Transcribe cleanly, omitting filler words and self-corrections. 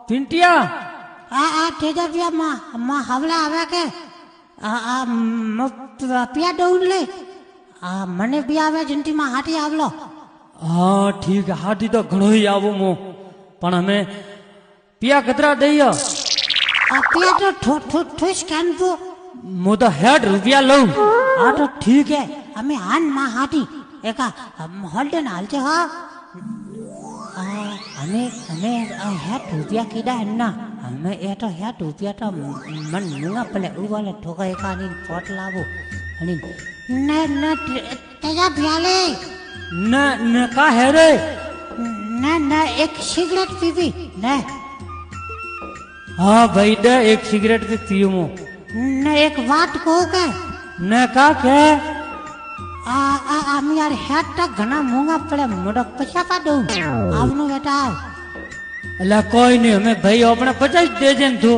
पिंटिया तेजा पिया माँ हवला आवे के पिया दौड़ ले मने भी आवे जिंटी माँ हाथी आवलो। हाँ ठीक है, हाथी तो घणो ही आवो मो, पण हमें पिया कतरा दईयो? पिया तो ठुस कैन तो मो तो 60 रुपया लऊं। हाँ तो ठीक है, हमें हान माँ हाथी एका हॉल्डन हालचे हाँ हमें 60 रुपया कीड़ा है ना, हमें ये तो 60 रुपया तो मन मुंगा पले उवाले ठोका एका नी पोट लावो अनि न तेजा पियाले न का है रे? न एक सिगरेट पीवी न। हाँ भाई दे एक सिगरेट भी पियो मो। न एक बात कहू के न का के आम यार 60 तक घना महंगा पड़े मोड़ा पैसा पा दो आवनो बेटा। अल्लाह कोई नहीं, हमें भाई अपना 50 दे दें तू।